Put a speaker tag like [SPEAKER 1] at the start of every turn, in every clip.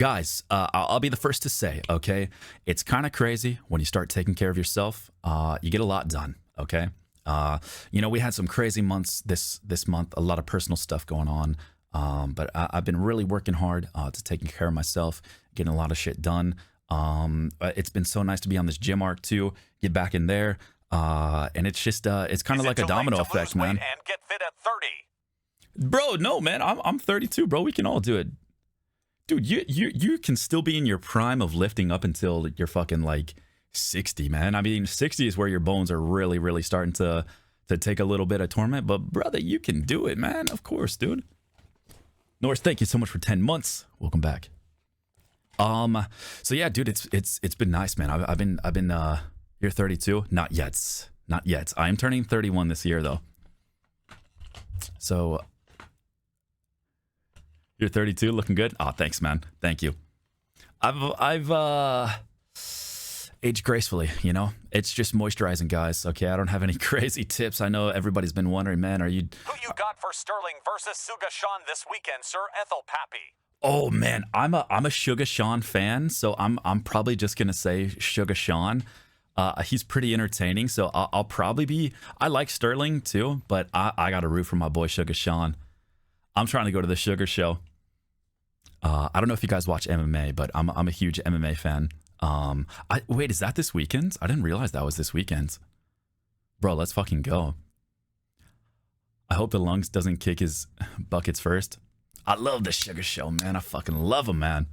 [SPEAKER 1] Guys, I'll be the first to say, okay, it's kind of crazy when you start taking care of yourself. You get a lot done, okay? We had some crazy months this month, a lot of personal stuff going on. But I've been really working hard to taking care of myself, getting a lot of shit done. It's been so nice to be on this gym arc too, get back in there. And it's just, it's kind of like a domino effect, man.
[SPEAKER 2] And get fit at 30.
[SPEAKER 1] Bro, no, man, I'm 32, bro. We can all do it. Dude, you can still be in your prime of lifting up until you're fucking like 60, man. I mean, 60 is where your bones are really, really starting to take a little bit of torment. But brother, you can do it, man. Of course, dude. Norris, thank you so much for 10 months. Welcome back. So yeah, dude, it's been nice, man. I've been you're 32? Not yet. Not yet. I am turning 31 this year though. So you're 32, looking good. Oh, thanks, man. Thank you. I've aged gracefully, you know? It's just moisturizing, guys. Okay, I don't have any crazy tips. I know everybody's been wondering, man, are you...
[SPEAKER 2] Who you got for Sterling versus Suga Sean this weekend, sir? Ethel Pappy.
[SPEAKER 1] Oh, man, I'm a Suga Sean fan, so I'm probably just going to say Suga Sean. He's pretty entertaining, so I'll probably be... I like Sterling, too, but I got to root for my boy Suga Sean. I'm trying to go to the Sugar Show. I don't know if you guys watch MMA, but I'm a huge MMA fan. Wait, is that this weekend? I didn't realize that was this weekend. Bro, let's fucking go. I hope the lungs doesn't kick his buckets first. I love the Sugar Show, man. I fucking love him, man.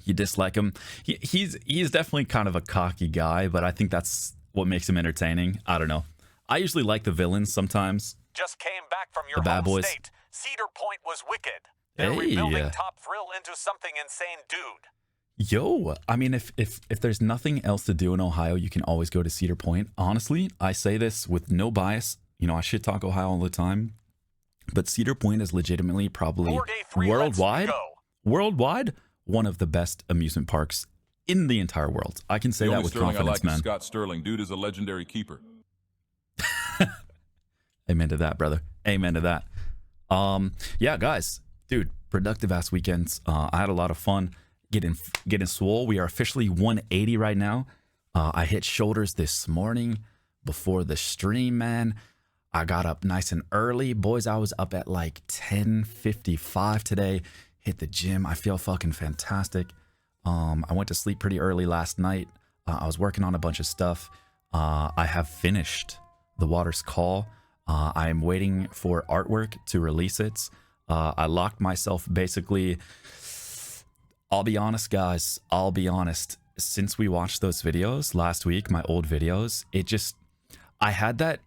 [SPEAKER 1] You dislike him? He's definitely kind of a cocky guy, but I think that's what makes him entertaining. I don't know. I usually like the villains sometimes.
[SPEAKER 2] Just came back from your
[SPEAKER 1] The bad
[SPEAKER 2] home
[SPEAKER 1] boys.
[SPEAKER 2] state. Cedar Point was wicked. They're
[SPEAKER 1] Hey.
[SPEAKER 2] rebuilding Top Thrill into something insane, dude.
[SPEAKER 1] Yo, I mean, if there's nothing else to do in Ohio, you can always go to Cedar Point. Honestly, I say this with no bias. You know, I shit talk Ohio all the time, but Cedar Point is legitimately probably
[SPEAKER 2] 4-day 3, let's go.
[SPEAKER 1] worldwide, one of the best amusement parks in the entire world. I can say
[SPEAKER 3] The
[SPEAKER 1] that
[SPEAKER 3] only
[SPEAKER 1] with
[SPEAKER 3] Sterling I
[SPEAKER 1] confidence,
[SPEAKER 3] like
[SPEAKER 1] man.
[SPEAKER 3] is Scott Sterling. Dude is a legendary keeper.
[SPEAKER 1] Amen to that, brother. Amen to that. Yeah, guys, dude, productive ass weekends. I had a lot of fun getting swole. We are officially 180 right now. I hit shoulders this morning before the stream, man. I got up nice and early. Boys, I was up at like 10:55 today. Hit the gym. I feel fucking fantastic. I went to sleep pretty early last night. I was working on a bunch of stuff. I have finished The Water's Call. I am waiting for artwork to release it. I locked myself basically. I'll be honest, guys. I'll be honest. Since we watched those videos last week, my old videos, I had that.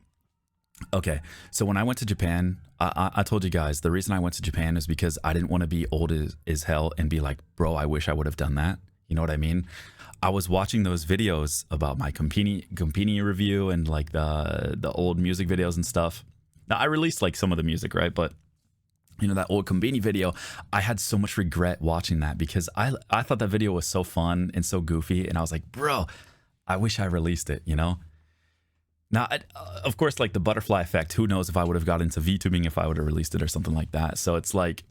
[SPEAKER 1] Okay, so when I went to Japan, I told you guys, the reason I went to Japan is because I didn't want to be old as hell and be like, bro, I wish I would have done that. You know what I mean? I was watching those videos about my Campini review and like the old music videos and stuff. Now, I released like some of the music, right? But you know, that old Combini video, I had so much regret watching that because I thought that video was so fun and so goofy. And I was like, bro, I wish I released it, you know? Now, of course, like the butterfly effect, who knows if I would have got into VTubing if I would have released it or something like that. So it's like,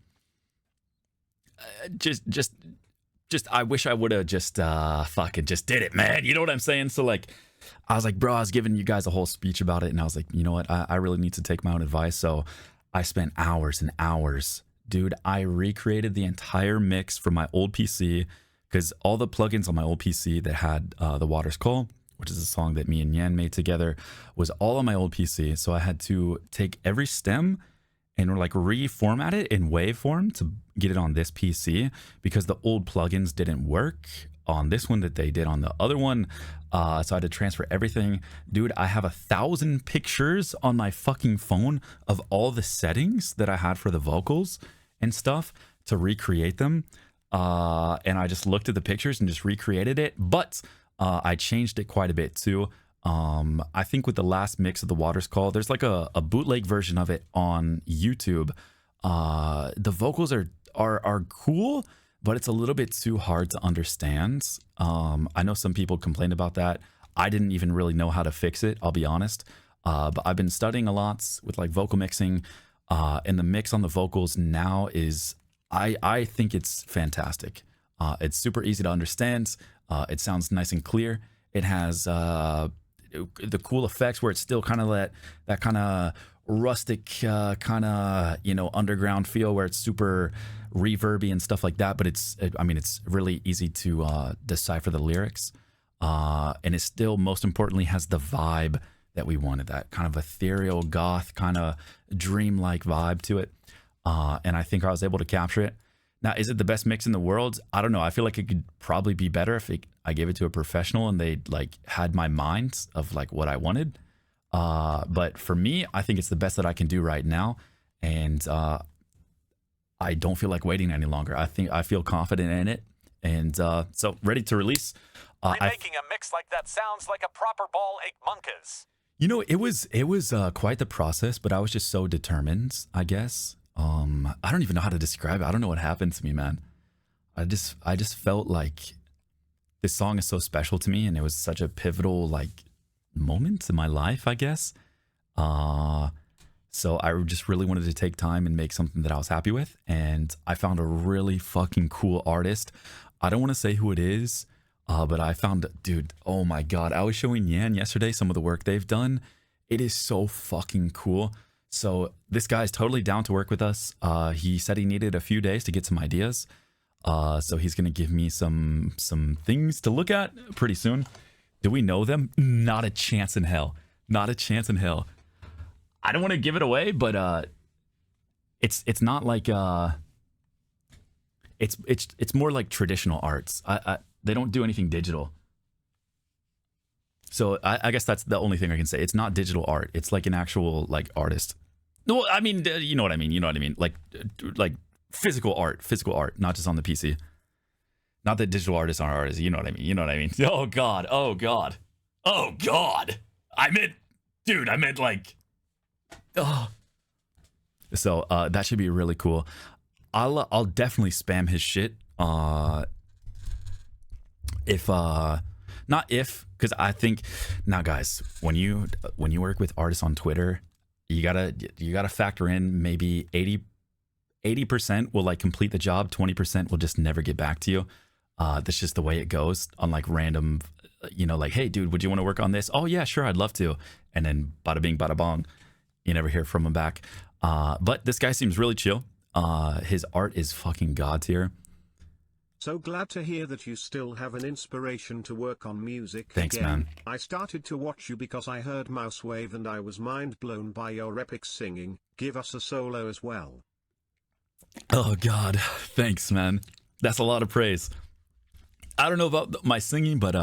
[SPEAKER 1] just I wish I would have just fucking just did it, man. You know what I'm saying? So like, I was like, bro, I was giving you guys a whole speech about it. And I was like, you know what? I really need to take my own advice. So I spent hours and hours. Dude, I recreated the entire mix from my old PC because all the plugins on my old PC that had The Water's Call, which is a song that me and Yan made together, was all on my old PC. So I had to take every stem and like reformat it in waveform to get it on this PC because the old plugins didn't work on this one that they did on the other one. So I had to transfer everything. Dude, I have 1,000 pictures on my fucking phone of all the settings that I had for the vocals and stuff to recreate them. And I just looked at the pictures and just recreated it. But I changed it quite a bit too. I think with the last mix of The Water's Call, there's like a bootleg version of it on YouTube. The vocals are cool, but it's a little bit too hard to understand. I know some people complained about that. I didn't even really know how to fix it, I'll be honest. But I've been studying a lot with like vocal mixing, and the mix on the vocals now is I think it's fantastic. It's super easy to understand. It sounds nice and clear. It has the cool effects where it's still kind of that kind of rustic kind of underground feel where it's super reverby and stuff like that. But it's really easy to decipher the lyrics, and it still most importantly has the vibe that we wanted, that kind of ethereal goth kind of dreamlike vibe to it. And I think I was able to capture it. Now, is it the best mix in the world? I don't know. I feel like it could probably be better if I gave it to a professional and they like had my mind of like what I wanted. But for me, I think it's the best that I can do right now. And I don't feel like waiting any longer. I feel confident in it. And so ready to release.
[SPEAKER 2] Remaking a mix like that sounds like a proper ball ache monkeys.
[SPEAKER 1] It was quite the process, but I was just so determined, I guess. I don't even know how to describe it. I don't know what happened to me, man. I just felt like this song is so special to me, and it was such a pivotal like moment in my life, I guess. So I just really wanted to take time and make something that I was happy with, and I found a really fucking cool artist. I don't want to say who it is, but I found, dude, oh my God. I was showing Yan yesterday some of the work they've done. It is so fucking cool. So this guy is totally down to work with us. He said he needed a few days to get some ideas. So he's going to give me some things to look at pretty soon. Do we know them? Not a chance in hell. Not a chance in hell. I don't want to give it away, but it's not like it's more like traditional arts. They don't do anything digital. So I guess that's the only thing I can say. It's not digital art. It's like an actual like artist. No, I mean, you know what I mean. You know what I mean. Like physical art, not just on the PC. Not that digital artists aren't artists. You know what I mean. You know what I mean. Oh God. Oh God. Oh God. I meant like. Oh. So that should be really cool. I'll definitely spam his shit. Because I think now, guys, when you work with artists on Twitter, you gotta factor in maybe 80% will like complete the job, 20% will just never get back to you. That's just the way it goes on like random, like, hey dude, would you want to work on this? Oh yeah, sure, I'd love to. And then bada bing, bada bong, you never hear from him back. But this guy seems really chill. His art is fucking god tier.
[SPEAKER 4] So glad to hear that you still have an inspiration to work on music.
[SPEAKER 1] Thanks,
[SPEAKER 4] again.
[SPEAKER 1] man.
[SPEAKER 4] I started to watch you because I heard Mouse Wave and I was mind blown by your epic singing. Give us a solo as well.
[SPEAKER 1] Oh God, thanks, man. That's a lot of praise. I don't know about my singing, but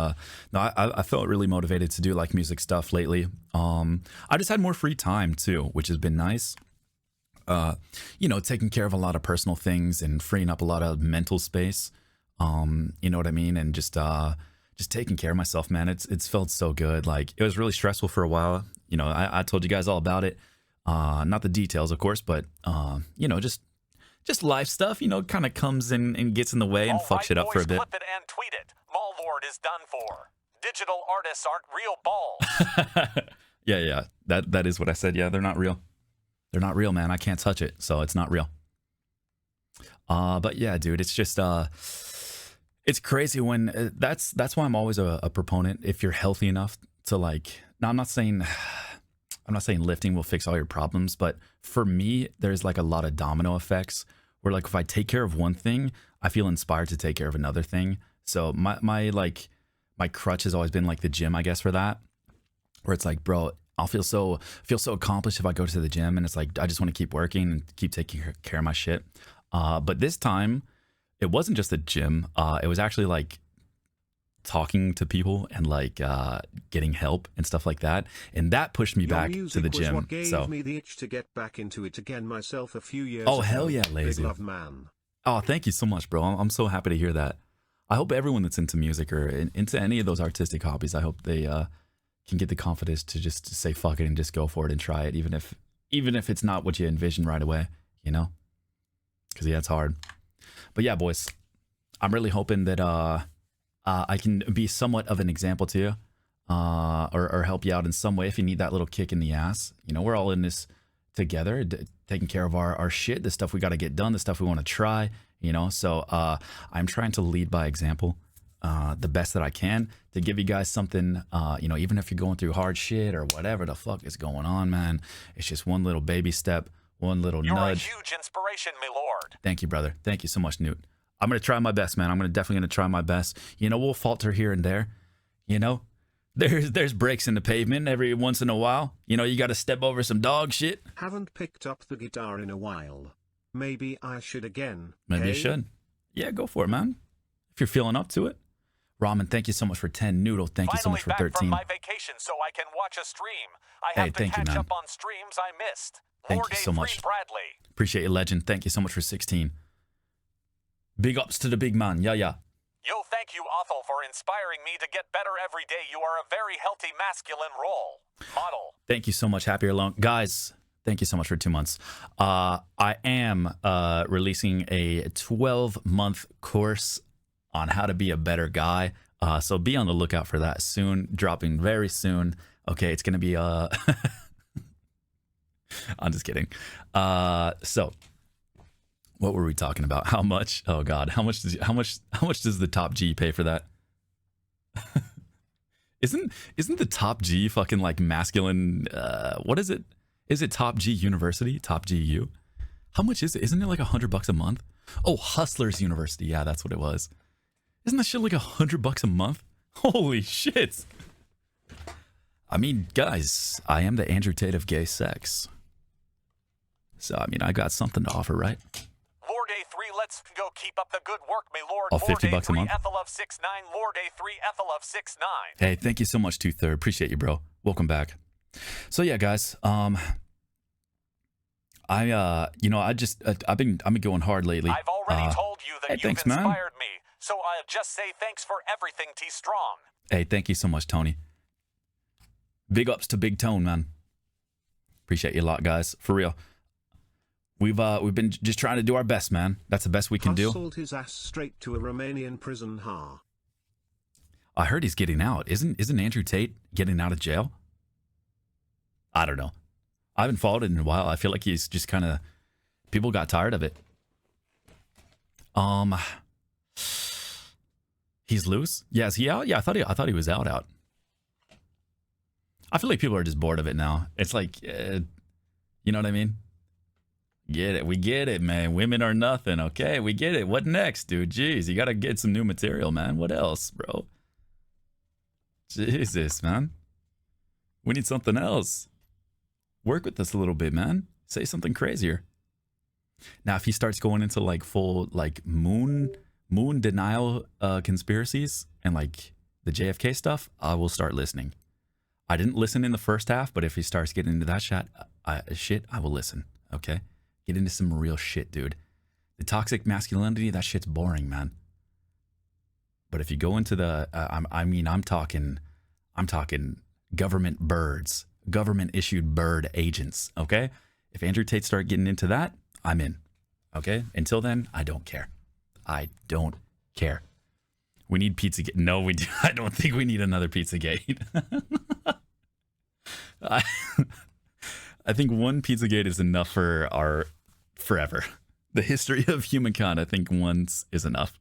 [SPEAKER 1] no, I felt really motivated to do like music stuff lately. I just had more free time too, which has been nice. Taking care of a lot of personal things and freeing up a lot of mental space. You know what I mean? And just taking care of myself, man. It's felt so good. Like it was really stressful for a while. I told you guys all about it. Not the details, of course, but just life stuff, kind of comes in and gets in the way and fucks shit up for a bit.
[SPEAKER 2] Clip it and tweet it. Malllord is done for. Digital artists aren't real balls.
[SPEAKER 1] Yeah. That is what I said. Yeah, they're not real. They're not real, man. I can't touch it, so it's not real. But yeah, dude, it's just it's crazy when that's why I'm always a proponent. If you're healthy enough to like, now I'm not saying lifting will fix all your problems, but for me, there's like a lot of domino effects where like if I take care of one thing, I feel inspired to take care of another thing. So my crutch has always been like the gym, I guess, for that, where it's like, bro, I'll feel so accomplished if I go to the gym, and it's like I just want to keep working and keep taking care of my shit. But this time, it wasn't just the gym. It was actually like talking to people and like getting help and stuff like that, and that pushed me back to the gym.
[SPEAKER 4] What gave
[SPEAKER 1] so
[SPEAKER 4] me the itch to get back into it again myself a few years
[SPEAKER 1] oh
[SPEAKER 4] ago.
[SPEAKER 1] hell yeah, lazy.
[SPEAKER 4] Big love, man.
[SPEAKER 1] Oh, thank you so much, bro. I'm so happy to hear that. I hope everyone that's into music or into any of those artistic hobbies, I hope they can get the confidence to just say fuck it and just go for it and try it, even if it's not what you envision right away, because yeah, it's hard. But yeah, boys, I'm really hoping that I can be somewhat of an example to you, or help you out in some way if you need that little kick in the ass. We're all in this together, taking care of our shit, the stuff we got to get done, the stuff we want to try, you know. So I'm trying to lead by example the best that I can to give you guys something, you know, even if you're going through hard shit or whatever the fuck is going on, man. It's just one little baby step, one little
[SPEAKER 2] You're
[SPEAKER 1] nudge.
[SPEAKER 2] a huge inspiration, my lord.
[SPEAKER 1] Thank you, brother. Thank you so much, Newt. I'm going to try my best, man. I'm definitely going to try my best. You know, we'll falter here and there, you know. There's breaks in the pavement every once in a while. You know, you got to step over some dog shit.
[SPEAKER 4] Haven't picked up the guitar in a while. Maybe I should again.
[SPEAKER 1] Maybe you
[SPEAKER 4] hey?
[SPEAKER 1] should. Yeah, go for it, man. If you're feeling up to it. Ramen, thank you so much for 10. Noodle, thank you so much for
[SPEAKER 2] Finally back
[SPEAKER 1] 13.
[SPEAKER 2] from my vacation so I can watch a stream. I have
[SPEAKER 1] Hey,
[SPEAKER 2] to
[SPEAKER 1] thank you,
[SPEAKER 2] catch
[SPEAKER 1] man.
[SPEAKER 2] up on streams I missed.
[SPEAKER 1] Thank
[SPEAKER 2] Lord
[SPEAKER 1] you so
[SPEAKER 2] A3
[SPEAKER 1] much.
[SPEAKER 2] Bradley.
[SPEAKER 1] Appreciate you, legend. Thank you so much for 16. Big ups to the big man. Yeah, yeah.
[SPEAKER 2] Yo, thank you, Aethel, for inspiring me to get better every day. You are a very healthy masculine role model.
[SPEAKER 1] Thank you so much. Happy alone. Guys, thank you so much for 2 months. I am releasing a 12-month course on how to be a better guy. So be on the lookout for that soon. Dropping very soon. Okay, it's going to be... I'm just kidding. So... what were we talking about? How much? Oh God, how much does the top G pay for that? Isn't the top G fucking like masculine? What is it? Is it top G University? Top GU? How much is it? Isn't it like $100 a month? Oh, Hustlers University. Yeah, that's what it was. Isn't that shit like $100 a month? Holy shit! I mean, guys, I am the Andrew Tate of gay sex. So I mean, I got something to offer, right?
[SPEAKER 2] Lord A3, let's go keep up the good work, my lord.
[SPEAKER 1] Oh, $50 a
[SPEAKER 2] Lord
[SPEAKER 1] month?
[SPEAKER 2] A3 Ethel of 6'9", Lord A3 Ethel of 6'9".
[SPEAKER 1] Hey, thank you so much, 2/3. Appreciate you, bro. Welcome back. So yeah, guys, you know, I've been going hard lately.
[SPEAKER 2] I've already told you that
[SPEAKER 1] hey,
[SPEAKER 2] you've
[SPEAKER 1] thanks, man.
[SPEAKER 2] inspired me, so I'll just say thanks for everything, T-Strong.
[SPEAKER 1] Hey, thank you so much, Tony. Big ups to Big Tone, man. Appreciate you a lot, guys. For real. We've been just trying to do our best, man. That's the best we can do.
[SPEAKER 4] Hustled his ass straight to a Romanian prison.
[SPEAKER 1] I heard he's getting out. Isn't Andrew Tate getting out of jail? I don't know. I haven't followed it in a while. I feel like he's just kind of... people got tired of it. He's loose? Yeah, is he out? Yeah, I thought he was out. I feel like people are just bored of it now. It's like, you know what I mean? Get it. We get it, man. Women are nothing, okay? We get it. What next, dude? Jeez, you got to get some new material, man. What else, bro? Jesus, man. We need something else. Work with us a little bit, man. Say something crazier. Now, if he starts going into like full like moon denial conspiracies and like the JFK stuff, I will start listening. I didn't listen in the first half, but if he starts getting into that shit, I will listen. Okay, get into some real shit, dude. The toxic masculinity, that shit's boring, man. But if you go into the, I'm talking government birds, government issued bird agents. Okay, if Andrew Tate start getting into that, I'm in. Okay, until then, I don't care. I don't care. We need Pizzagate. No, we do. I don't think we need another Pizzagate. I think one Pizzagate is enough for our forever. The history of humankind, I think once is enough.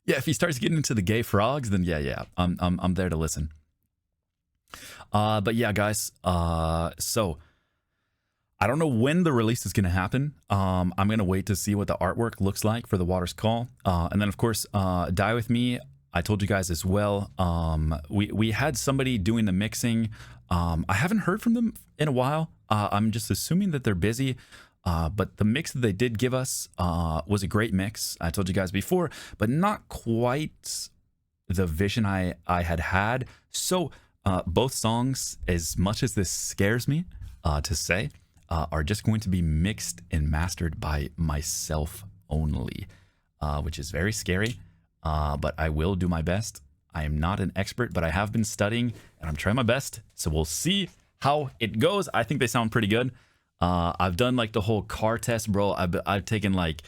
[SPEAKER 1] Yeah, if he starts getting into the gay frogs, then yeah, I'm there to listen. But yeah, guys. So I don't know when the release is going to happen. I'm going to wait to see what the artwork looks like for The Water's Call. And then, of course, Die With Me, I told you guys as well. We had somebody doing the mixing. I haven't heard from them in a while. I'm just assuming that they're busy. But the mix that they did give us was a great mix. I told you guys before, but not quite the vision I had. So both songs, as much as this scares me to say, are just going to be mixed and mastered by myself only, which is very scary, but I will do my best. I am not an expert, but I have been studying, and I'm trying my best, so we'll see how it goes. I think they sound pretty good. I've done like the whole car test, bro. I've taken like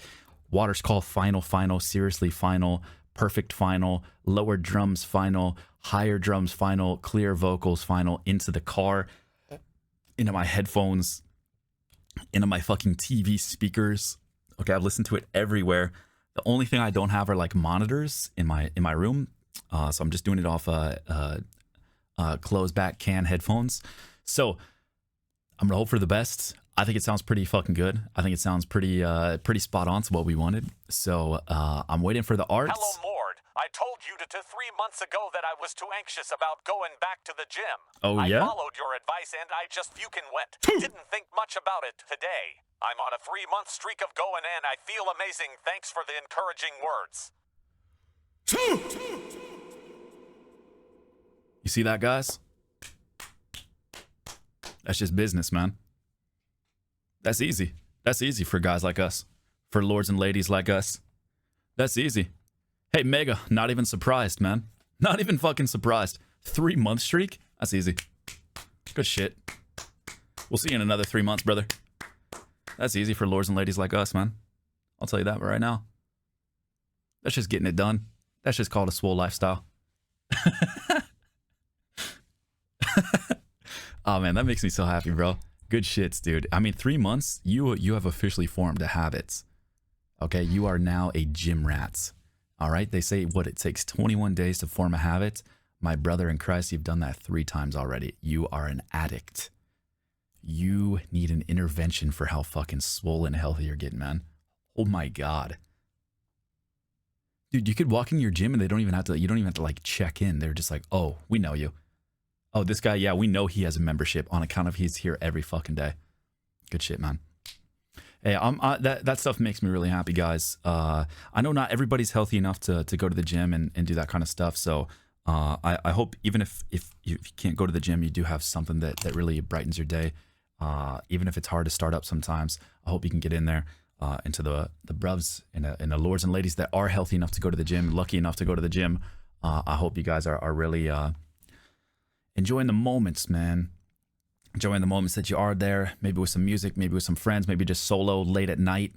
[SPEAKER 1] Water's Call final, seriously final, perfect final, lower drums final, higher drums final, clear vocals final into the car. into my headphones, into my fucking TV speakers. Okay, I've listened to it everywhere. The only thing I don't have are like monitors in my room, so I'm just doing it off closed back can headphones. So I'm gonna hope for the best. I think it sounds pretty fucking good. I think it sounds pretty spot on to what we wanted. So I'm waiting for the art.
[SPEAKER 2] Hello, Mord. I told you to 3 months ago that I was too anxious about going back to the gym.
[SPEAKER 1] Oh,
[SPEAKER 2] I
[SPEAKER 1] yeah?
[SPEAKER 2] followed your advice and I just fucking went. Didn't think much about it today. I'm on a 3-month streak of going and I feel amazing. Thanks for the encouraging words.
[SPEAKER 1] You see that, guys? That's just business, man. That's easy. That's easy for guys like us. For lords and ladies like us. That's easy. Hey, Mega, not even surprised, man. Not even fucking surprised. 3-month streak? That's easy. Good shit. We'll see you in another 3 months, brother. That's easy for lords and ladies like us, man. I'll tell you that right now. That's just getting it done. That's just called a swole lifestyle. Oh, man, that makes me so happy, bro. Good shits, dude. I mean, 3 months, you have officially formed a habit. Okay, you are now a gym rat. All right, they say what it takes 21 days to form a habit. My brother in Christ, you've done that 3 times already. You are an addict. You need an intervention for how fucking swollen and healthy you're getting, man. Oh my God. Dude, you could walk in your gym and you don't even have to like check in. They're just like, oh, we know you. Oh, this guy, yeah, we know he has a membership on account of he's here every fucking day. Good shit, man. Hey, that stuff makes me really happy, guys. I know not everybody's healthy enough to go to the gym and do that kind of stuff. So I hope even if you can't go to the gym, you do have something that really brightens your day. Even if it's hard to start up sometimes, I hope you can get in there into the bruvs and the lords and ladies that are healthy enough to go to the gym, lucky enough to go to the gym. I hope you guys are really enjoying the moments, man. Enjoying the moments that you are there, maybe with some music, maybe with some friends, maybe just solo late at night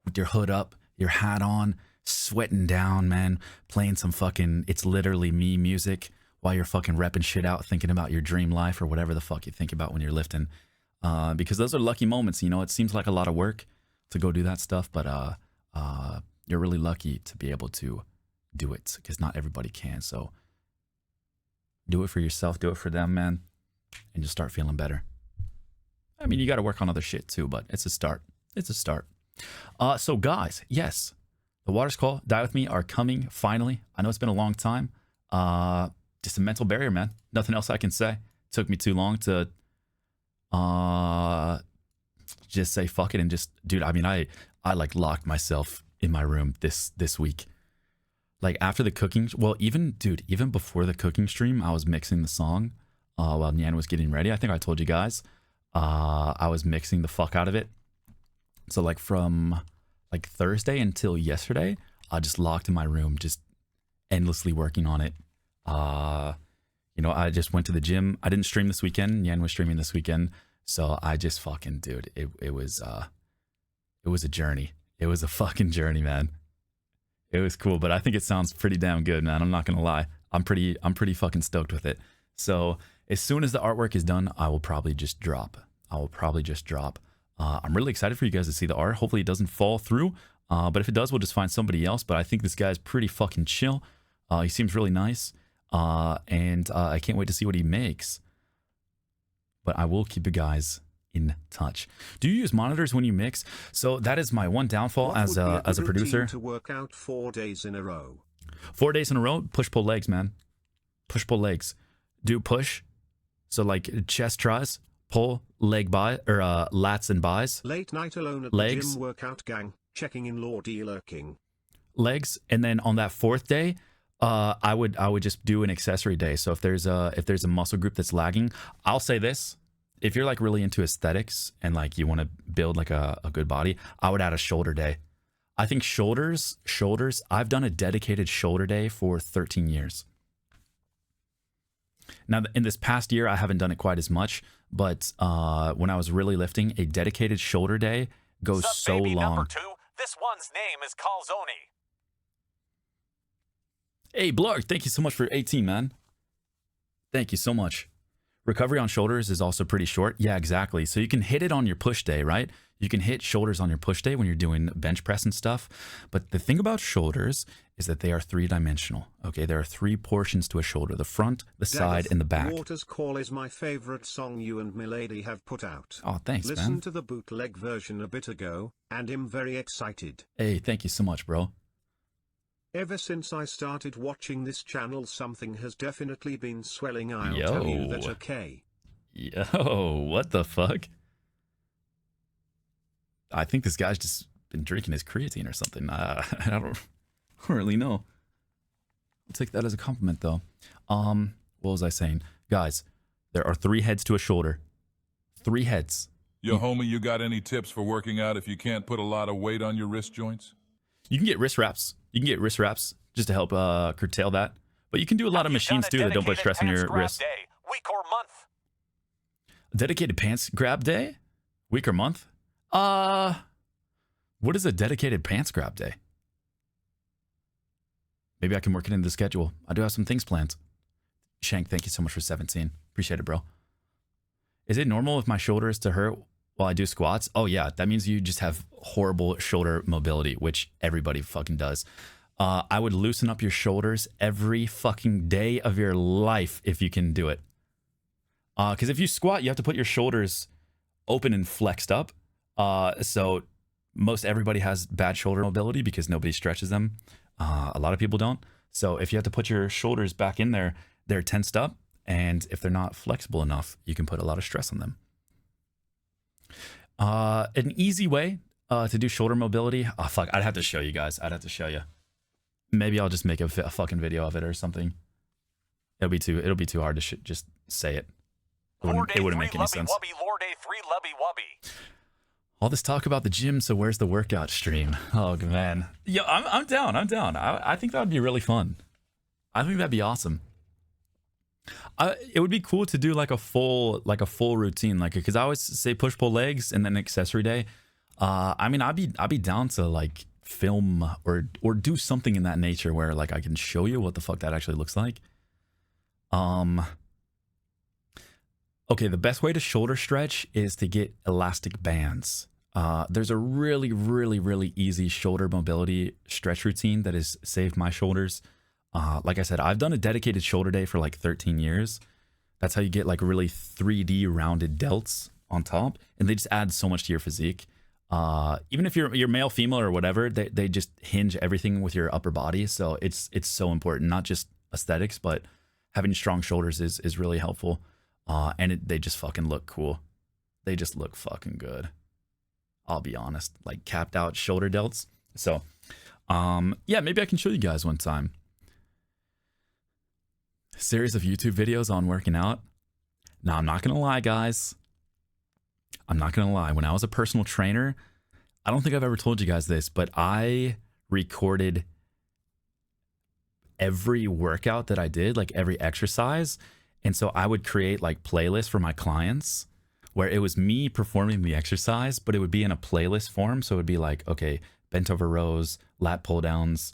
[SPEAKER 1] with your hood up, your hat on, sweating down, man, playing some fucking It's Literally Me music while you're fucking repping shit out, thinking about your dream life or whatever the fuck you think about when you're lifting. Because those are lucky moments, you know. It seems like a lot of work to go do that stuff, but you're really lucky to be able to do it because not everybody can. So do it for yourself, do it for them, man. And just start feeling better. I mean, you got to work on other shit too, but it's a start. It's a start. So guys, yes, the Waters Call, Die With Me are coming finally. I know it's been a long time. Just a mental barrier, man. Nothing else I can say. Took me too long to just say fuck it and just, dude, I mean, I like locked myself in my room this week. Like after the cooking, well, even before the cooking stream, I was mixing the song. While Nyan was getting ready. I think I told you guys. I was mixing the fuck out of it. So like from like Thursday until yesterday, I just locked in my room, just endlessly working on it. You know, I just went to the gym. I didn't stream this weekend. Nyan was streaming this weekend. So I just fucking, dude, it was a journey. It was a fucking journey, man. It was cool, but I think it sounds pretty damn good, man. I'm not gonna lie. I'm pretty fucking stoked with it. So as soon as the artwork is done, I will probably just drop. I'm really excited for you guys to see the art. Hopefully it doesn't fall through. But if it does, we'll just find somebody else. But I think this guy's pretty fucking chill. He seems really nice. And I can't wait to see what he makes. But I will keep you guys in touch. Do you use monitors when you mix? So that is my one downfall as a producer.
[SPEAKER 4] To work out 4 days in a row.
[SPEAKER 1] 4 days in a row? Push-pull legs, man. Push-pull legs. Do push. So like chest tries, pull, leg by, or lats and buys.
[SPEAKER 4] Late night alone at
[SPEAKER 1] legs,
[SPEAKER 4] the gym workout gang, checking in Lordy lurking.
[SPEAKER 1] Legs, and then on that 4th day, I would just do an accessory day. So if there's a muscle group that's lagging, I'll say this. If you're like really into aesthetics and like you want to build like a good body, I would add a shoulder day. I think shoulders, I've done a dedicated shoulder day for 13 years. Now, in this past year, I haven't done it quite as much, but when I was really lifting, a dedicated shoulder day goes so
[SPEAKER 2] baby
[SPEAKER 1] long.
[SPEAKER 2] Number 2, this one's name is Calzone.
[SPEAKER 1] Hey, Blarg, thank you so much for 18, man. Thank you so much. Recovery on shoulders is also pretty short. Yeah, exactly. So you can hit it on your push day, right? You can hit shoulders on your push day when you're doing bench press and stuff. But the thing about shoulders is that they are three-dimensional. Okay, there are three portions to a shoulder: the front, the side, and the back.
[SPEAKER 4] Water's Call is my favorite song you and Milady have put out.
[SPEAKER 1] Oh, thanks, man.
[SPEAKER 4] Listened to the bootleg version a bit ago, and I'm very excited.
[SPEAKER 1] Hey, thank you so much, bro.
[SPEAKER 4] Ever since I started watching this channel, something has definitely been swelling. I'll
[SPEAKER 1] Yo.
[SPEAKER 4] tell you that, okay?
[SPEAKER 1] Yo, what the fuck? I think this guy's just been drinking his creatine or something. I don't really know. I'll take that as a compliment, though. What was I saying? Guys, there are three heads to a shoulder. Three heads.
[SPEAKER 3] Yo, homie, you got any tips for working out if you can't put a lot of weight on your wrist joints?
[SPEAKER 1] You can get wrist wraps. You can get wrist wraps just to help curtail that. But you can do a lot of machines, too, that don't put stress on your wrists.
[SPEAKER 2] Day, week or month?
[SPEAKER 1] A dedicated pants grab day? Week or month? What is a dedicated pants grab day? Maybe I can work it into the schedule. I do have some things planned. Shank, thank you so much for 17. Appreciate it, bro. Is it normal if my shoulders to hurt while I do squats? Oh, yeah. That means you just have horrible shoulder mobility, which everybody fucking does. I would loosen up your shoulders every fucking day of your life if you can do it. Because if you squat, you have to put your shoulders open and flexed up. So most everybody has bad shoulder mobility because nobody stretches them. A lot of people don't. So if you have to put your shoulders back in there, they're tensed up. And if they're not flexible enough, you can put a lot of stress on them. An easy way to do shoulder mobility. Oh, fuck. I'd have to show you guys. I'd have to show you. Maybe I'll just make a fucking video of it or something. It'll be too hard to just say it. It wouldn't make any sense.
[SPEAKER 2] Lord A3 Lubby Wubby.
[SPEAKER 1] All this talk about the gym, so where's the workout stream? Oh, man. Yo, I'm down. I'm down. I think that would be really fun. I think that'd be awesome. It would be cool to do like a full routine, because I always say push pull legs and then accessory day. I mean, I'd be down to like film or do something in that nature where like I can show you what the fuck that actually looks like. Okay, the best way to shoulder stretch is to get elastic bands. There's a really, really, really easy shoulder mobility stretch routine that has saved my shoulders. Like I said, I've done a dedicated shoulder day for like 13 years. That's how you get like really 3D rounded delts on top. And they just add so much to your physique. Even if you're male, female, or whatever, they just hinge everything with your upper body. So it's so important, not just aesthetics, but having strong shoulders is really helpful. And they just fucking look cool. They just look fucking good. I'll be honest, like capped out shoulder delts. So, yeah, maybe I can show you guys one time. Series of YouTube videos on working out. Now, I'm not going to lie, guys. I'm not going to lie. When I was a personal trainer, I don't think I've ever told you guys this, but I recorded every workout that I did, like every exercise. And so I would create like playlists for my clients where it was me performing the exercise, but it would be in a playlist form. So it would be like, okay, bent over rows, lat pull downs,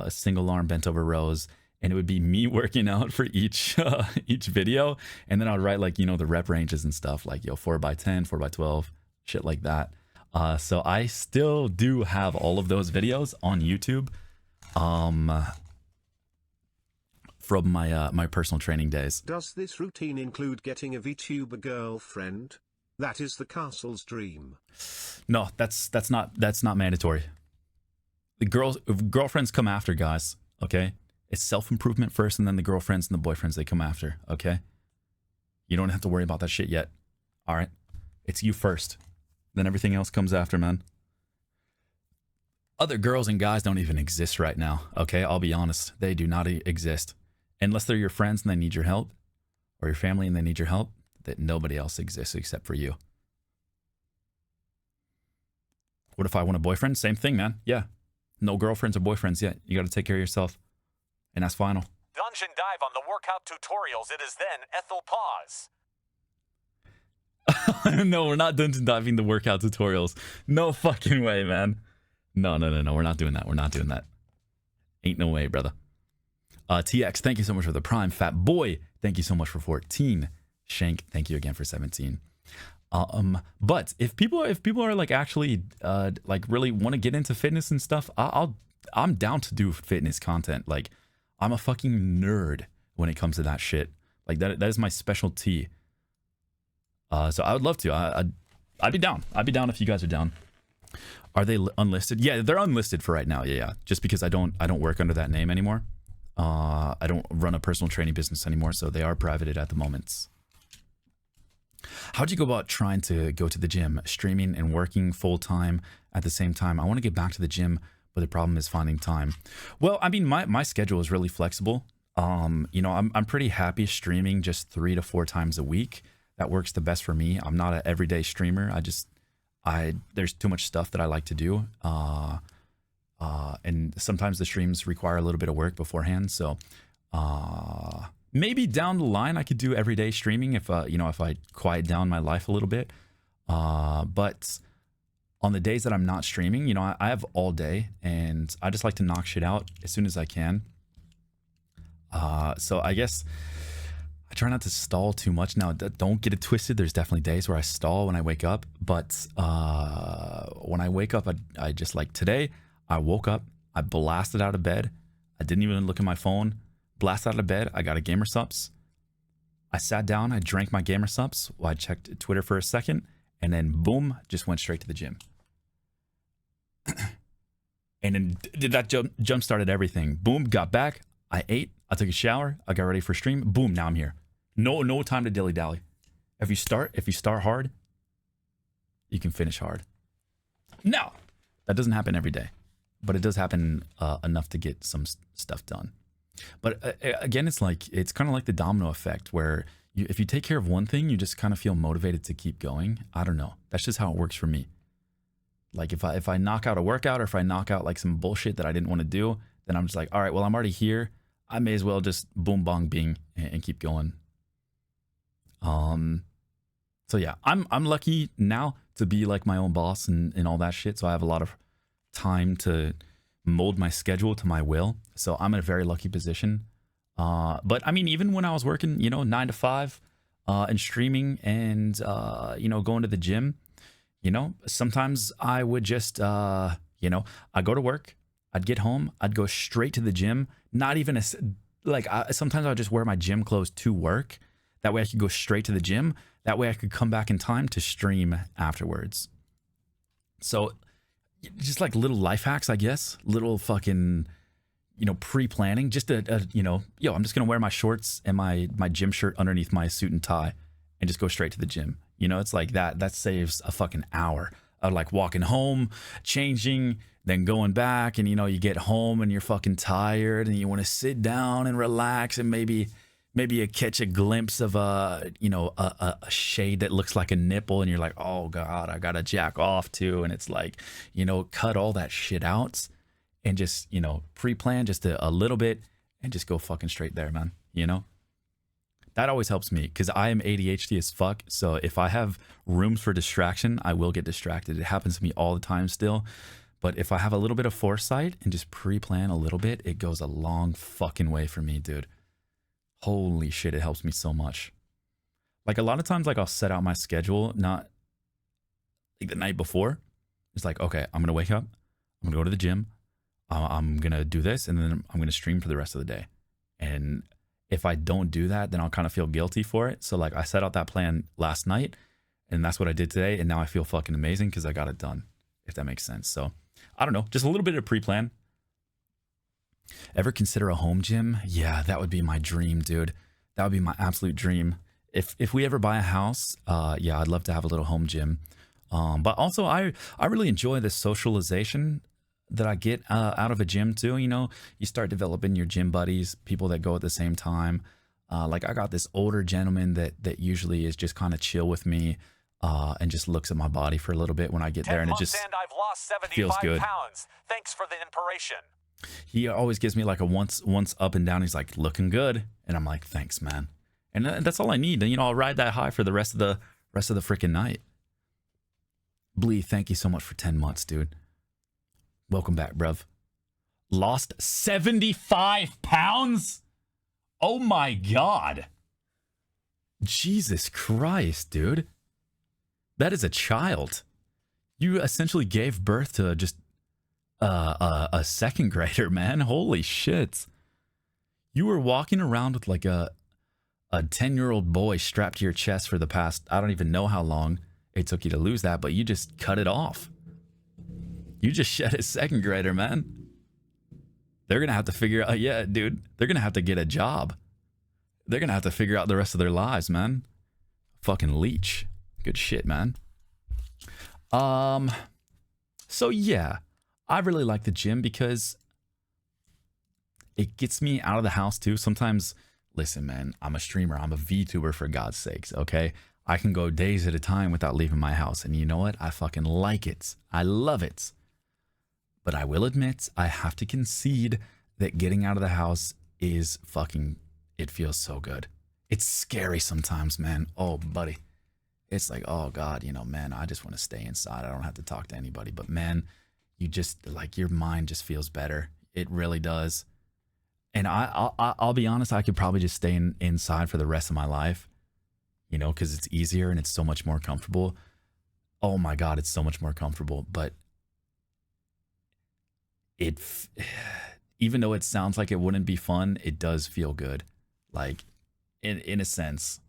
[SPEAKER 1] single arm bent over rows. And it would be me working out for each video. And then I would write like, the rep ranges and stuff like, 4x10, 4x12, shit like that. So I still do have all of those videos on YouTube. From my personal training days.
[SPEAKER 4] Does this routine include getting a VTuber girlfriend? That is the castle's dream.
[SPEAKER 1] No, that's not mandatory. The girlfriends come after, guys. Okay, it's self-improvement first, and then the girlfriends and the boyfriends they come after. Okay, you don't have to worry about that shit yet. All right, it's you first, then everything else comes after, man. Other girls and guys don't even exist right now. Okay, I'll be honest, they do not exist. Unless they're your friends and they need your help, or your family and they need your help, that nobody else exists except for you. What if I want a boyfriend? Same thing, man. Yeah. No girlfriends or boyfriends yet. You got to take care of yourself. And that's final.
[SPEAKER 2] Dungeon dive on the workout tutorials. It is then Ethel pause.
[SPEAKER 1] No, we're not dungeon diving the workout tutorials. No fucking way, man. No. We're not doing that. We're not doing that. Ain't no way, brother. TX, thank you so much for the prime. Fat Boy, thank you so much for 14. Shank, thank you again for 17. But if people are like actually like really want to get into fitness and stuff, I'm down to do fitness content. Like I'm a fucking nerd when it comes to that shit. Like that is my specialty. So I would love to. I'd be down. I'd be down if you guys are down. Are they unlisted? Yeah, they're unlisted for right now. Yeah. Just because I don't work under that name anymore. I don't run a personal training business anymore, so they are privated at the moment. How'd you go about trying to go to the gym, streaming and working full time at the same time? I want to get back to the gym, but the problem is finding time. Well, I mean, my schedule is really flexible. You know, I'm pretty happy streaming just 3 to 4 times a week. That works the best for me. I'm not an everyday streamer. There's too much stuff that I like to do. And sometimes the streams require a little bit of work beforehand. So, maybe down the line I could do everyday streaming if I quiet down my life a little bit. But on the days that I'm not streaming, you know, I have all day and I just like to knock shit out as soon as I can. So I guess I try not to stall too much. Now, don't get it twisted. There's definitely days where I stall when I wake up. But when I wake up, I just like today, I woke up, I blasted out of bed. I didn't even look at my phone. Blasted out of bed. I got a Gamer Supps. I sat down. I drank my Gamer Supps. Well, I checked Twitter for a second. And then boom, just went straight to the gym. And then that jump started everything. Boom, got back. I ate. I took a shower. I got ready for stream. Boom, now I'm here. No time to dilly-dally. If you start hard, you can finish hard. Now, that doesn't happen every day, but it does happen enough to get some stuff done. But again, it's kind of like the domino effect where if you take care of one thing, you just kind of feel motivated to keep going. I don't know. That's just how it works for me. Like if I knock out a workout or if I knock out like some bullshit that I didn't want to do, then I'm just like, all right, well, I'm already here. I may as well just boom, bong, bing and keep going. So yeah, I'm lucky now to be like my own boss and all that shit. So I have a lot of time to mold my schedule to my will. So I'm in a very lucky position. But I mean, even when I was working, 9 to 5, and streaming and, going to the gym, sometimes I would just, I go to work, I'd get home, I'd go straight to the gym. Not even sometimes I would just wear my gym clothes to work. That way I could go straight to the gym. That way I could come back in time to stream afterwards. So just like little life hacks, I guess, little fucking, pre-planning, just I'm just going to wear my shorts and my gym shirt underneath my suit and tie and just go straight to the gym. It's like that saves a fucking hour of like walking home, changing, then going back, and you get home and you're fucking tired and you want to sit down and relax and maybe you catch a glimpse of a shade that looks like a nipple and you're like, oh God, I gotta jack off too. And it's like, cut all that shit out and just, pre-plan just a little bit and just go fucking straight there, man. That always helps me because I am ADHD as fuck. So if I have rooms for distraction, I will get distracted. It happens to me all the time still. But if I have a little bit of foresight and just pre-plan a little bit, it goes a long fucking way for me, dude. Holy shit, it helps me so much. Like a lot of times, like I'll set out my schedule, not like the night before. It's like, okay, I'm going to wake up. I'm going to go to the gym. I'm going to do this. And then I'm going to stream for the rest of the day. And if I don't do that, then I'll kind of feel guilty for it. So like I set out that plan last night and that's what I did today. And now I feel fucking amazing because I got it done, if that makes sense. So I don't know, just a little bit of pre-plan. Ever consider a home gym? Yeah, that would be my dream, dude. That would be my absolute dream. If we ever buy a house, yeah, I'd love to have a little home gym. But also I really enjoy the socialization that I get out of a gym too. You start developing your gym buddies, people that go at the same time. Like I got this older gentleman that usually is just kind of chill with me and just looks at my body for a little bit when I get there, and it just
[SPEAKER 2] and I've lost 75
[SPEAKER 1] feels good.
[SPEAKER 2] pounds. Thanks for the inspiration.
[SPEAKER 1] He always gives me like a once up and down. He's like, looking good, and I'm like, thanks, man. And that's all I need. And I'll ride that high for the rest of the freaking night. Blee, thank you so much for 10 months, dude. Welcome back, bruv. lost 75 pounds? Oh my God. Jesus Christ, dude. That is a child. You essentially gave birth to just a second grader, man. Holy shit. You were walking around with like a 10-year-old boy strapped to your chest for the past, I don't even know how long it took you to lose that, but you just cut it off. You just shed a second grader, man. They're going to have to figure out, yeah, dude, they're going to have to get a job. They're going to have to figure out the rest of their lives, man. Fucking leech. Good shit, man. So yeah, I really like the gym because it gets me out of the house too. Sometimes, listen, man, I'm a streamer. I'm a VTuber for God's sakes, okay? I can go days at a time without leaving my house. And you know what? I fucking like it. I love it. But I will admit, I have to concede that getting out of the house is fucking, it feels so good. It's scary sometimes, man. Oh, buddy. It's like, oh God, man, I just want to stay inside. I don't have to talk to anybody. But man, you just, like, your mind just feels better. It really does. And I'll be honest, I could probably just stay inside for the rest of my life, because it's easier and it's so much more comfortable. Oh my God, it's so much more comfortable. But even though it sounds like it wouldn't be fun, it does feel good. Like, in a sense.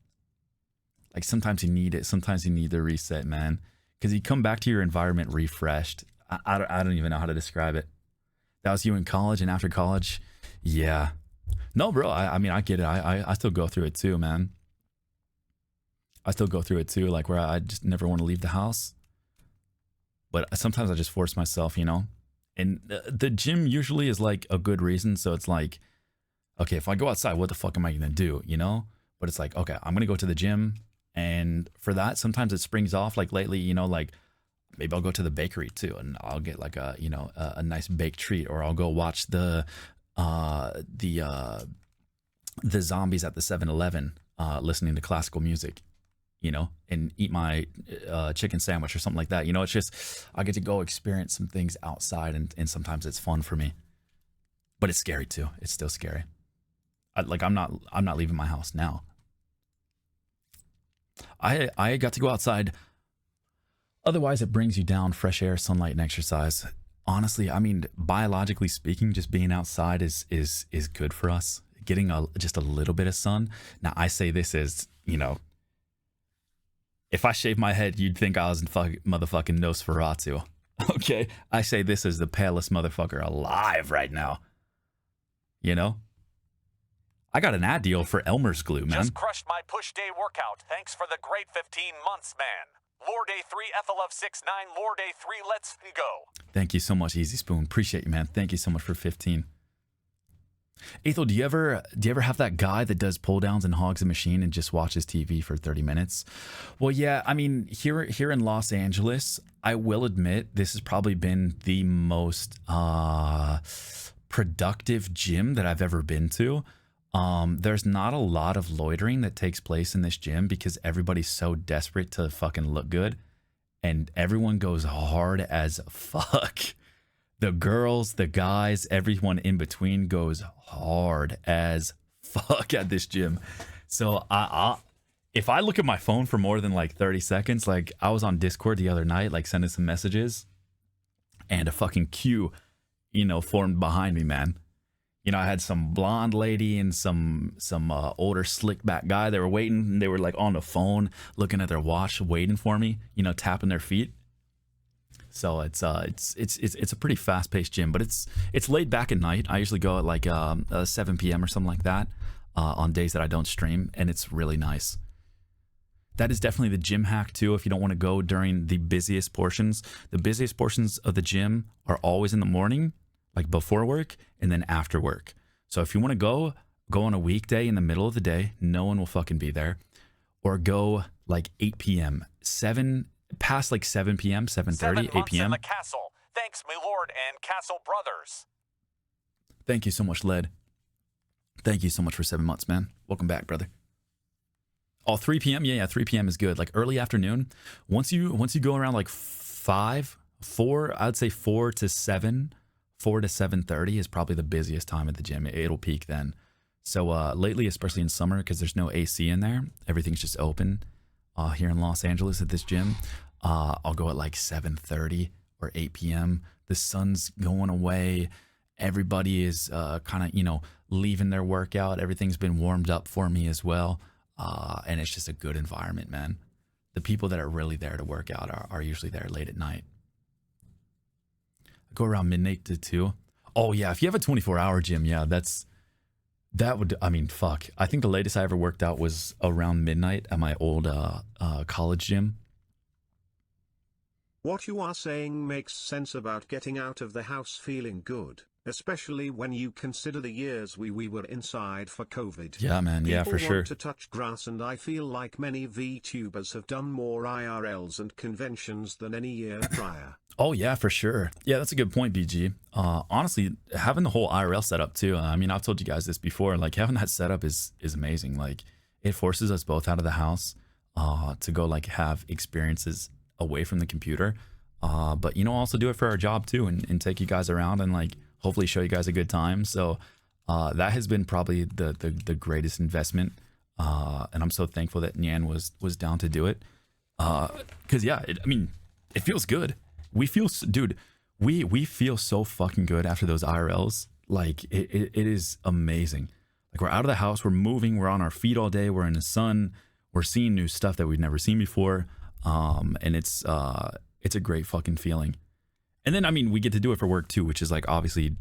[SPEAKER 1] Like, sometimes you need it. Sometimes you need the reset, man. Because you come back to your environment refreshed. I don't even know how to describe it. That was you in college, and after college, yeah. No, bro, I mean, I get it. I still go through it too, man. I still go through it too, like where I just never want to leave the house. But sometimes I just force myself, And the gym usually is like a good reason. So it's like, okay, if I go outside, what the fuck am I going to do, But it's like, okay, I'm going to go to the gym. And for that, sometimes it springs off. Like lately, like maybe I'll go to the bakery too, and I'll get like a nice baked treat, or I'll go watch the zombies at the 7-Eleven, listening to classical music, and eat my chicken sandwich or something like that. It's just, I get to go experience some things outside, and sometimes it's fun for me, but it's scary too. It's still scary. I'm not leaving my house now. I got to go outside. Otherwise, it brings you down, fresh air, sunlight, and exercise. Honestly, I mean, biologically speaking, just being outside is good for us. Getting just a little bit of sun. Now, I say this as, if I shave my head, you'd think I was motherfucking Nosferatu. Okay? I say this as the palest motherfucker alive right now. I got an ad deal for Elmer's glue, man.
[SPEAKER 2] Just crushed my push day workout. Thanks for the great 15 months, man. Lord A3, Ethel of 6'9", Lord A3, let's go.
[SPEAKER 1] Thank you so much, Easy Spoon. Appreciate you, man. Thank you so much for 15. Aethel, do you ever have that guy that does pull downs and hogs a machine and just watches TV for 30 minutes? Well, yeah, I mean, here in Los Angeles, I will admit this has probably been the most productive gym that I've ever been to. There's not a lot of loitering that takes place in this gym because everybody's so desperate to fucking look good, and everyone goes hard as fuck. The girls, the guys, everyone in between goes hard as fuck at this gym. So if I look at my phone for more than like 30 seconds, like I was on Discord the other night, like sending some messages, and a fucking queue, formed behind me, man. I had some blonde lady and some older slick back guy. They were waiting, and they were like on the phone, looking at their watch, waiting for me, tapping their feet. So it's a pretty fast paced gym, but it's laid back at night. I usually go at like 7 p.m. or something like that on days that I don't stream, and it's really nice. That is definitely the gym hack too. If you don't want to go during the busiest portions of the gym are always in the morning, like before work and then after work. So if you want to go on a weekday in the middle of the day, no one will fucking be there. Or go like 8 p.m., past like 7 p.m., 7:30, 8 p.m.
[SPEAKER 2] In the castle. Thanks, my lord and castle brothers.
[SPEAKER 1] Thank you so much, Led. Thank you so much for 7 months, man. Welcome back, brother. Oh, 3 p.m.? Yeah, 3 p.m. is good. Like early afternoon. Once you go around like 4, I'd say 4 to 7, 4 to 7:30 is probably the busiest time at the gym. It'll peak then. So lately, especially in summer, because there's no AC in there, everything's just open. Here in Los Angeles at this gym, I'll go at like 7:30 or 8 p.m. The sun's going away. Everybody is kind of, leaving their workout. Everything's been warmed up for me as well. And it's just a good environment, man. The people that are really there to work out are usually there late at night. I go around midnight to 2. Oh, yeah. If you have a 24-hour gym, yeah, fuck. I think the latest I ever worked out was around midnight at my old college gym.
[SPEAKER 4] What you are saying makes sense about getting out of the house feeling good, especially when you consider the years we were inside for COVID.
[SPEAKER 1] Yeah, man. Yeah, for
[SPEAKER 4] People
[SPEAKER 1] sure.
[SPEAKER 4] want to touch grass, and I feel like many VTubers have done more IRLs and conventions than any year prior.
[SPEAKER 1] Oh, yeah, for sure. Yeah, that's a good point, BG. Honestly, having the whole IRL setup too, I've told you guys this before, like having that setup is amazing. Like it forces us both out of the house to go like have experiences away from the computer. But, also do it for our job too and take you guys around and like hopefully show you guys a good time. So that has been probably the greatest investment. And I'm so thankful that Nyan was down to do it. Because, yeah, it feels good. We feel so fucking good after those IRLs. Like it is amazing. Like we're out of the house, we're moving, we're on our feet all day, we're in the sun, we're seeing new stuff that we've never seen before. And it's a great fucking feeling. And then, we get to do it for work too, which is like obviously,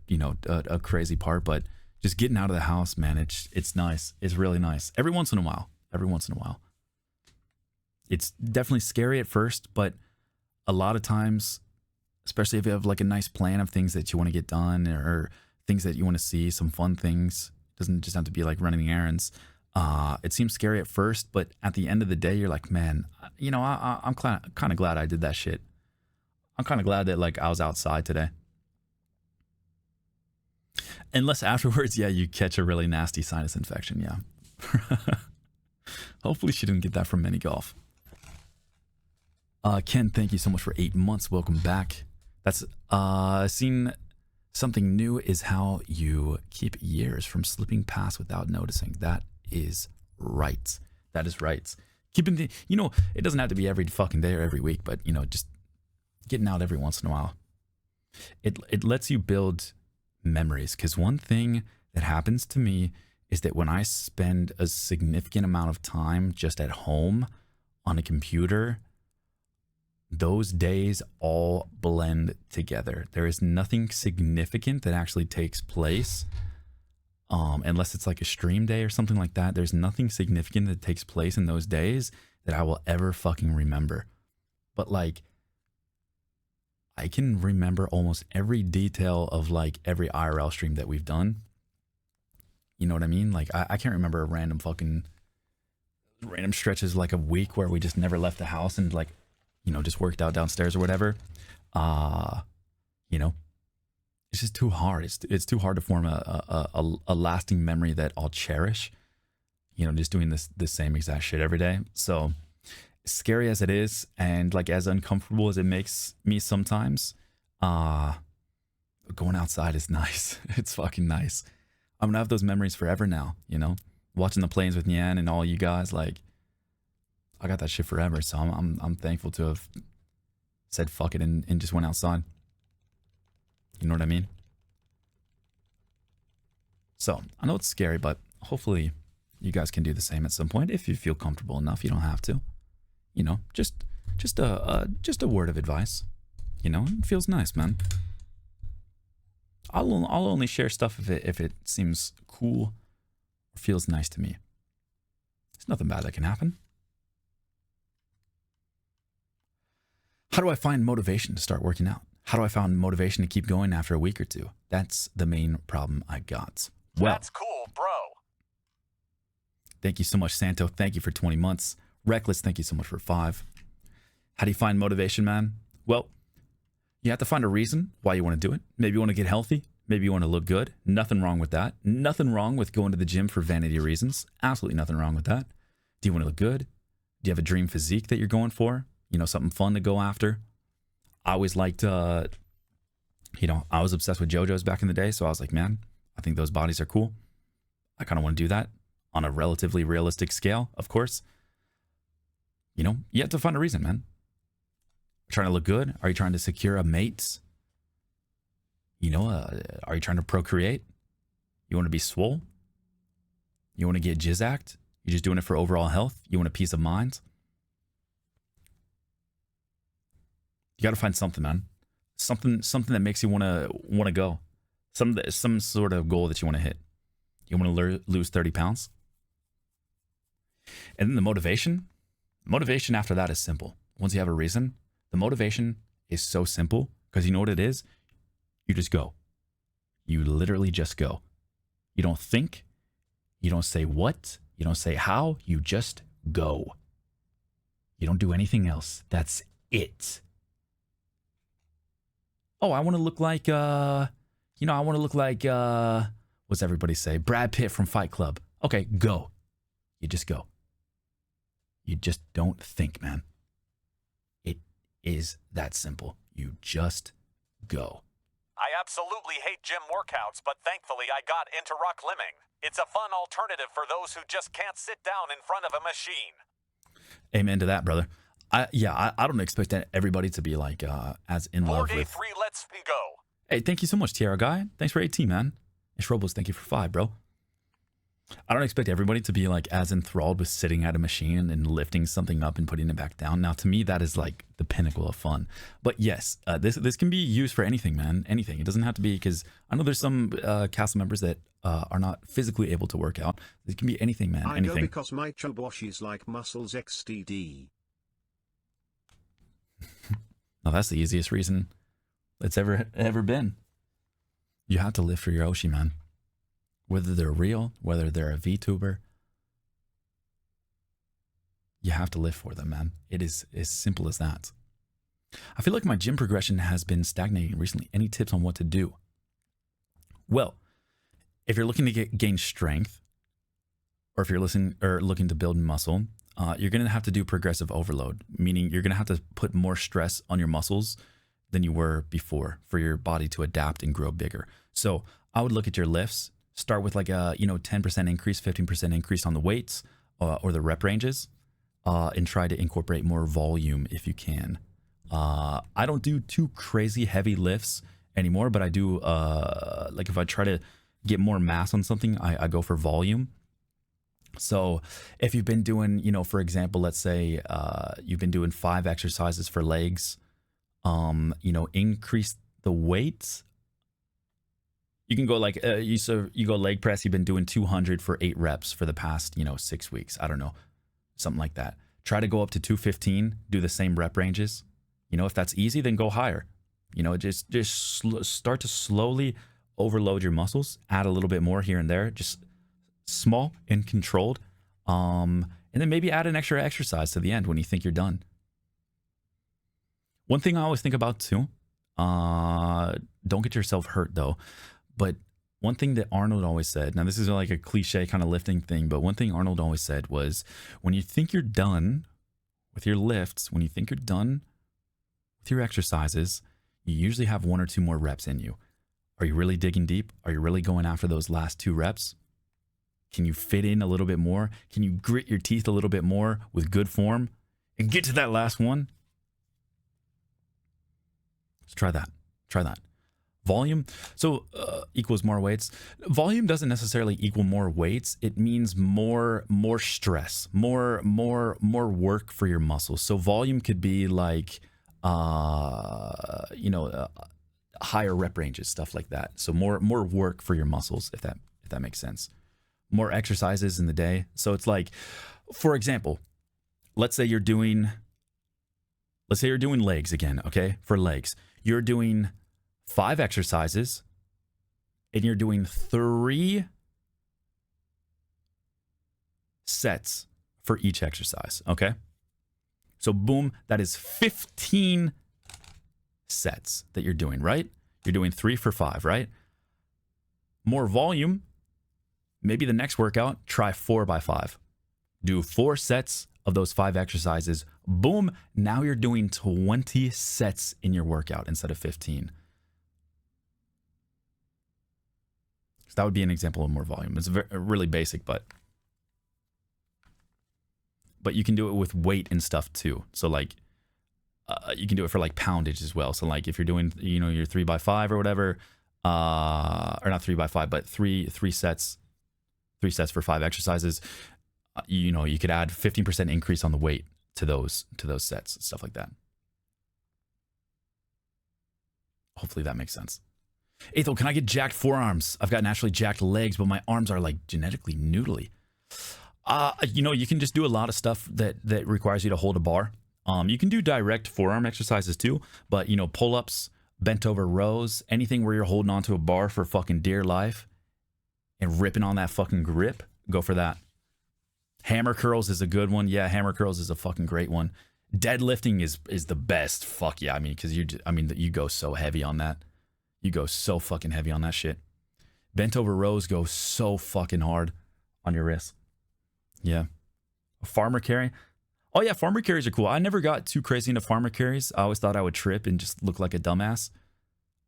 [SPEAKER 1] a crazy part, but just getting out of the house, man, it's nice. It's really nice. Every once in a while. It's definitely scary at first, but a lot of times, especially if you have like a nice plan of things that you want to get done or things that you want to see, some fun things, it doesn't just have to be like running errands. It seems scary at first, but at the end of the day, you're like, man, I'm kind of glad I did that shit. I'm kind of glad that like I was outside today. Unless afterwards, yeah, you catch a really nasty sinus infection, yeah. Hopefully she didn't get that from mini golf. Ken, thank you so much for 8 months. Welcome back. That's seen something new is how you keep years from slipping past without noticing. That is right. That is right. Keeping the, it doesn't have to be every fucking day or every week, but just getting out every once in a while. It lets you build memories, because one thing that happens to me is that when I spend a significant amount of time just at home on a computer, those days all blend together. There is nothing significant that actually takes place, unless it's like a stream day or something like that. There's nothing significant that takes place in those days that I will ever fucking remember. But like, I can remember almost every detail of like every IRL stream that we've done. You know what I mean? Like I can't remember a random stretches like a week where we just never left the house and like, just worked out downstairs or whatever. It's just too hard. It's too hard to form a lasting memory that I'll cherish. Just doing the same exact shit every day. So scary as it is, and like as uncomfortable as it makes me sometimes, going outside is nice. It's fucking nice. I'm gonna have those memories forever now. Watching the planes with Nyan and all you guys, like. I got that shit forever, so I'm thankful to have said fuck it and just went outside. You know what I mean? So I know it's scary, but hopefully you guys can do the same at some point if you feel comfortable enough. You don't have to. Just a word of advice. It feels nice, man. I'll only share stuff if it seems cool or feels nice to me. There's nothing bad that can happen. How do I find motivation to start working out? How do I find motivation to keep going after a week or two? That's the main problem I got. Well,
[SPEAKER 2] that's cool, bro.
[SPEAKER 1] Thank you so much, Santo. Thank you for 20 months. Reckless, thank you so much for 5. How do you find motivation, man? Well, you have to find a reason why you want to do it. Maybe you want to get healthy. Maybe you want to look good. Nothing wrong with that. Nothing wrong with going to the gym for vanity reasons. Absolutely nothing wrong with that. Do you want to look good? Do you have a dream physique that you're going for? Something fun to go after. I always liked You know, I was obsessed with JoJo's back in the day, so I was like, man, I think those bodies are cool. I kind of want to do that on a relatively realistic scale, of course. You know, you have to find a reason, man. Trying to look good? Are you trying to secure a mate? You know, are you trying to procreate? You want to be swole? You want to get jizzacked? You're just doing it for overall health? You want a peace of mind? You got to find something, man. Something that makes you want to go. Some sort of goal that you want to hit. You want to lose 30 pounds? And then the motivation after that is simple. Once you have a reason, the motivation is so simple because you know what it is? You just go. You literally just go. You don't think. You don't say what. You don't say how. You just go. You don't do anything else. That's it. Oh, I want to look like, what's everybody say? Brad Pitt from Fight Club. Okay, go. You just go. You just don't think, man. It is that simple. You just go.
[SPEAKER 2] I absolutely hate gym workouts, but thankfully I got into rock limbing. It's a fun alternative for those who just can't sit down in front of a machine.
[SPEAKER 1] Amen to that, brother. I don't expect that everybody to be like as in love with.
[SPEAKER 2] 3, let's go.
[SPEAKER 1] Hey, thank you so much, Tiara Guy. Thanks for 18, man. And Shrobos, thank you for 5, bro. I don't expect everybody to be like as enthralled with sitting at a machine and lifting something up and putting it back down. Now, to me, that is like the pinnacle of fun. But yes, this can be used for anything, man. Anything. It doesn't have to be, because I know there's some cast members that are not physically able to work out. It can be anything, man.
[SPEAKER 4] I
[SPEAKER 1] anything.
[SPEAKER 4] know because my Choboshi is like muscles XTD.
[SPEAKER 1] No, that's the easiest reason it's ever been. You have to live for your Oshi, man. Whether they're real, whether they're a VTuber, you have to live for them, man. It is as simple as that. I feel like my gym progression has been stagnating recently. Any tips on what to do? Well, if you're looking to gain strength, or if you're looking to build muscle, you're going to have to do progressive overload, meaning you're going to have to put more stress on your muscles than you were before for your body to adapt and grow bigger. So I would look at your lifts, start with like a 10% increase, 15% increase on the weights or the rep ranges, and try to incorporate more volume if you can. I don't do too crazy heavy lifts anymore, but I do like if I try to get more mass on something, I go for volume. So if you've been doing, for example, let's say you've been doing 5 exercises for legs, increase the weights. You can go like, you go leg press, you've been doing 200 for 8 reps for the past, 6 weeks. I don't know, something like that. Try to go up to 215, do the same rep ranges. If that's easy, then go higher. Just start to slowly overload your muscles, add a little bit more here and there, just small and controlled, and then maybe add an extra exercise to the end when you think you're done. One thing I always think about too, don't get yourself hurt though, but one thing that Arnold always said, now this is like a cliche kind of lifting thing, but one thing Arnold always said was, when you think you're done with your lifts, when you think you're done with your exercises, you usually have 1 or 2 more reps in you. Are you really digging deep? Are you really going after those last 2 reps? Can you fit in a little bit more? Can you grit your teeth a little bit more with good form and get to that last one? Let's try that. Try that. Volume, so equals more weights. Volume doesn't necessarily equal more weights. It means more stress, more work for your muscles. So volume could be like, higher rep ranges, stuff like that. So more work for your muscles, if that makes sense. More exercises in the day. So it's like, for example, let's say you're doing legs again, okay? For legs, you're doing 5 exercises and you're doing 3 sets for each exercise, okay? So boom, that is 15 sets that you're doing, right? You're doing 3 for 5, right? More volume. Maybe the next workout, try 4 by 5. Do 4 sets of those 5 exercises. Boom, now you're doing 20 sets in your workout instead of 15. So that would be an example of more volume. It's really basic, but you can do it with weight and stuff too. So like you can do it for like poundage as well. So like if you're doing, you know, your 3x5 or whatever, or not 3x5, but three sets for 5 exercises, you know, you could add 15% increase on the weight to those sets, stuff like that. Hopefully that makes sense. Aethel, can I get jacked forearms? I've got naturally jacked legs, but my arms are like genetically noodly. You know, you can just do a lot of stuff that requires you to hold a bar. You can do direct forearm exercises too, but you know, pull-ups, bent over rows, anything where you're holding onto a bar for fucking dear life and ripping on that fucking grip, go for that. Hammer curls is a good one. Yeah, hammer curls is a fucking great one. Deadlifting is the best. Fuck yeah. I mean, because you go so heavy on that. You go so fucking heavy on that shit. Bent over rows go so fucking hard on your wrist. Yeah. A farmer carry. Oh yeah, farmer carries are cool. I never got too crazy into farmer carries. I always thought I would trip and just look like a dumbass.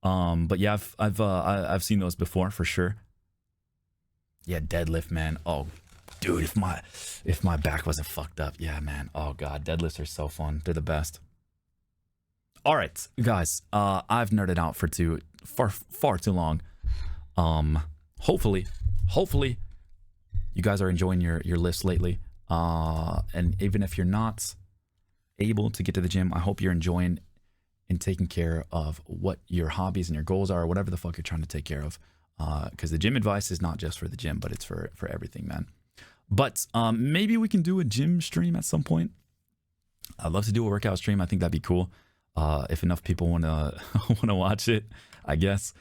[SPEAKER 1] But yeah, I've seen those before for sure. Yeah, deadlift, man. Oh, dude, if my back wasn't fucked up, yeah, man. Oh god, deadlifts are so fun. They're the best. All right, guys. I've nerded out for far too long. Hopefully, you guys are enjoying your lifts lately. And even if you're not able to get to the gym, I hope you're enjoying and taking care of what your hobbies and your goals are, or whatever the fuck you're trying to take care of. Because the gym advice is not just for the gym, but it's for everything, man. But maybe we can do a gym stream at some point. I'd love to do a workout stream. I think that'd be cool. If enough people want to watch it, I guess.